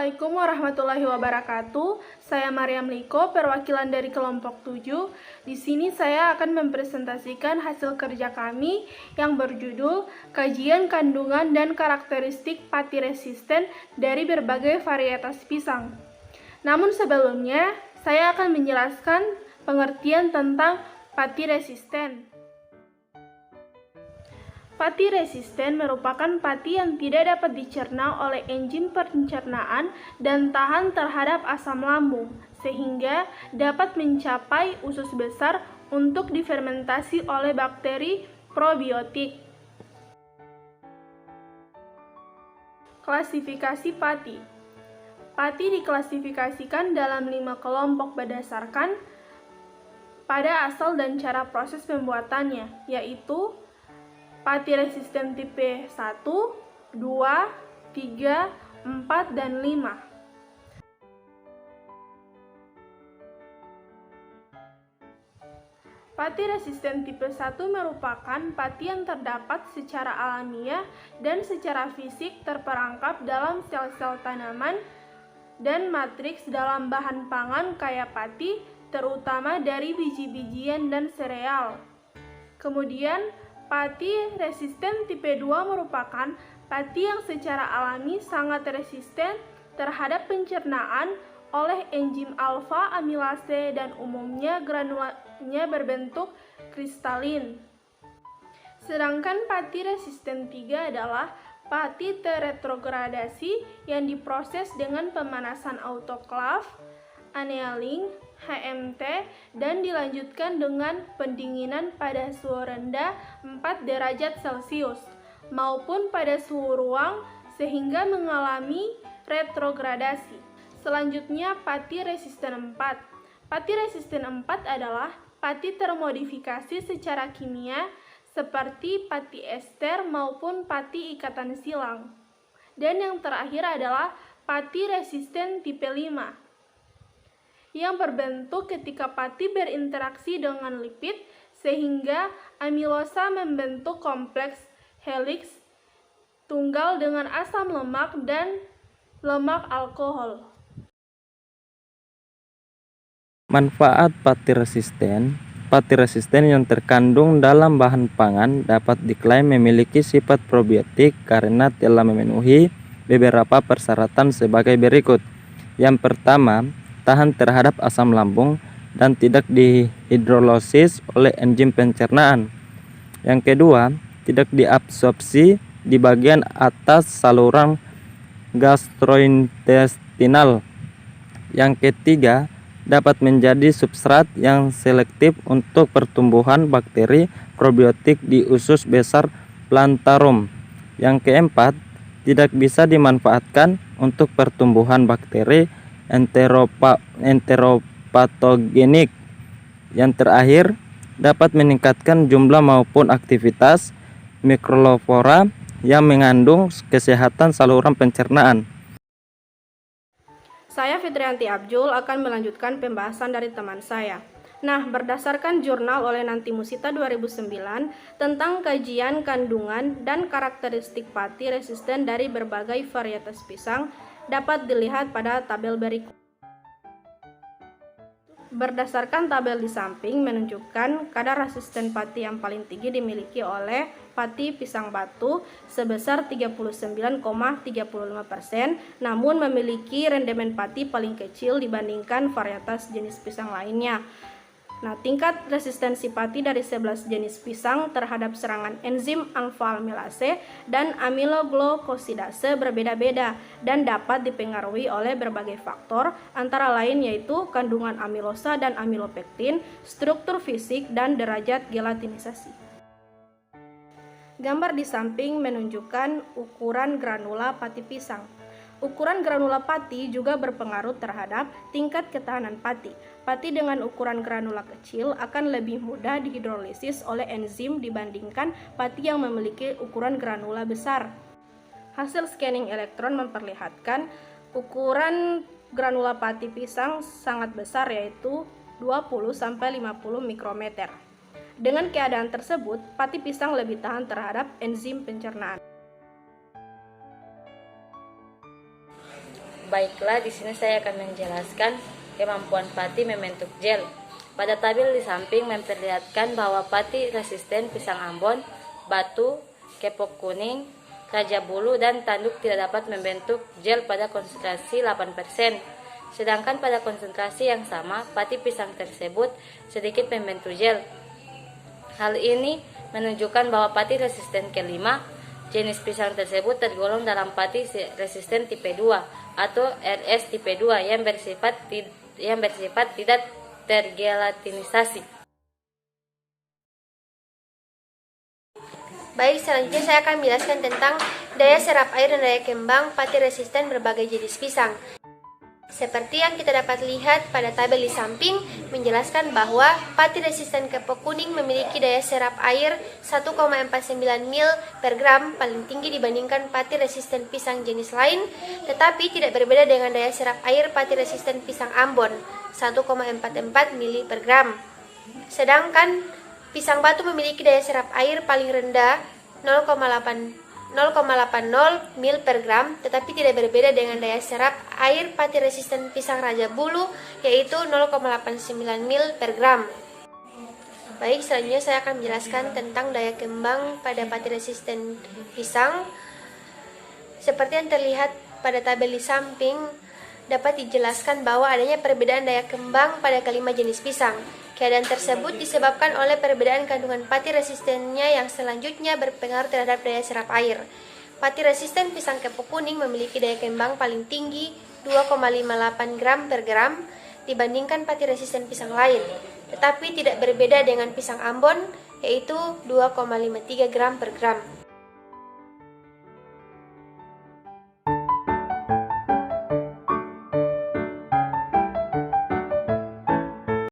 Assalamualaikum warahmatullahi wabarakatuh. Saya Mariam Liko, perwakilan dari kelompok 7. Di sini saya akan mempresentasikan hasil kerja kami yang berjudul Kajian Kandungan dan Karakteristik Pati Resisten dari berbagai varietas pisang. Namun sebelumnya, saya akan menjelaskan pengertian tentang pati resisten. Pati resisten merupakan pati yang tidak dapat dicerna oleh enzim pencernaan dan tahan terhadap asam lambung, sehingga dapat mencapai usus besar untuk difermentasi oleh bakteri probiotik. Klasifikasi pati. Pati diklasifikasikan dalam 5 kelompok berdasarkan pada asal dan cara proses pembuatannya, yaitu pati resisten tipe 1, 2, 3, 4, dan 5. Pati resisten tipe 1 merupakan pati yang terdapat secara alamiah dan secara fisik terperangkap dalam sel-sel tanaman dan matriks dalam bahan pangan kaya pati, terutama dari biji-bijian dan sereal. Kemudian, pati resisten tipe 2 merupakan pati yang secara alami sangat resisten terhadap pencernaan oleh enzim alfa amilase dan umumnya granulanya berbentuk kristalin. Sedangkan pati resisten 3 adalah pati terretrogradasi yang diproses dengan pemanasan autoklav, annealing, HMT, dan dilanjutkan dengan pendinginan pada suhu rendah 4 derajat Celcius maupun pada suhu ruang sehingga mengalami retrogradasi. Selanjutnya, pati resisten 4. Pati resisten 4 adalah pati termodifikasi secara kimia seperti pati ester maupun pati ikatan silang. Dan yang terakhir adalah pati resisten tipe 5. Yang berbentuk ketika pati berinteraksi dengan lipid sehingga amilosa membentuk kompleks helix tunggal dengan asam lemak dan lemak alkohol. Manfaat pati resisten yang terkandung dalam bahan pangan dapat diklaim memiliki sifat probiotik karena telah memenuhi beberapa persyaratan sebagai berikut. Yang pertama, tahan terhadap asam lambung dan tidak dihidrolisis oleh enzim pencernaan. Yang kedua, tidak diabsorpsi di bagian atas saluran gastrointestinal. Yang ketiga, dapat menjadi substrat yang selektif untuk pertumbuhan bakteri probiotik di usus besar plantarum. Yang keempat, tidak bisa dimanfaatkan untuk pertumbuhan bakteri enteropatogenik. Yang terakhir, dapat meningkatkan jumlah maupun aktivitas mikroflora yang mengandung kesehatan saluran pencernaan. Saya Fitrianti Abjul akan melanjutkan pembahasan dari teman saya. Nah, berdasarkan jurnal oleh Nanti Musita 2009 tentang kajian kandungan dan karakteristik pati resisten dari berbagai varietas pisang, dapat dilihat pada tabel berikut. Berdasarkan tabel di samping menunjukkan kadar resisten pati yang paling tinggi dimiliki oleh pati pisang batu sebesar 39,35%, namun memiliki rendemen pati paling kecil dibandingkan varietas jenis pisang lainnya. Nah, tingkat resistensi pati dari 11 jenis pisang terhadap serangan enzim alfa amilase dan amiloglukosidase berbeda-beda dan dapat dipengaruhi oleh berbagai faktor, antara lain yaitu kandungan amilosa dan amilopektin, struktur fisik, dan derajat gelatinisasi. Gambar di samping menunjukkan ukuran granula pati pisang. Ukuran granula pati juga berpengaruh terhadap tingkat ketahanan pati. Pati dengan ukuran granula kecil akan lebih mudah dihidrolisis oleh enzim dibandingkan pati yang memiliki ukuran granula besar. Hasil scanning elektron memperlihatkan ukuran granula pati pisang sangat besar, yaitu 20-50 mikrometer. Dengan keadaan tersebut, pati pisang lebih tahan terhadap enzim pencernaan. Baiklah, di sini saya akan menjelaskan kemampuan pati membentuk gel. Pada tabel di samping memperlihatkan bahwa pati resisten pisang Ambon, batu, kepok kuning, raja bulu, dan tanduk tidak dapat membentuk gel pada konsentrasi 8%. Sedangkan pada konsentrasi yang sama, pati pisang tersebut sedikit membentuk gel. Hal ini menunjukkan bahwa pati resisten kelima jenis pisang tersebut tergolong dalam pati resisten tipe 2 atau RS tipe 2 yang bersifat tidak tergelatinisasi. Baik, selanjutnya saya akan menjelaskan tentang daya serap air dan daya kembang pati resisten berbagai jenis pisang. Seperti yang kita dapat lihat pada tabel di samping, menjelaskan bahwa pati resisten kepok kuning memiliki daya serap air 1,49 mil per gram, paling tinggi dibandingkan pati resisten pisang jenis lain, tetapi tidak berbeda dengan daya serap air pati resisten pisang Ambon, 1,44 mili per gram. Sedangkan pisang batu memiliki daya serap air paling rendah 0,80 mil per gram, tetapi tidak berbeda dengan daya serap air pati resisten pisang raja bulu, yaitu 0,89 mil per gram. Baik, selanjutnya saya akan menjelaskan tentang daya kembang pada pati resisten pisang. Seperti yang terlihat pada tabel di samping, dapat dijelaskan bahwa adanya perbedaan daya kembang pada kelima jenis pisang. Keadaan tersebut disebabkan oleh perbedaan kandungan pati resistennya yang selanjutnya berpengaruh terhadap daya serap air. Pati resisten pisang kepok kuning memiliki daya kembang paling tinggi 2,58 gram per gram dibandingkan pati resisten pisang lain, tetapi tidak berbeda dengan pisang Ambon, yaitu 2,53 gram per gram.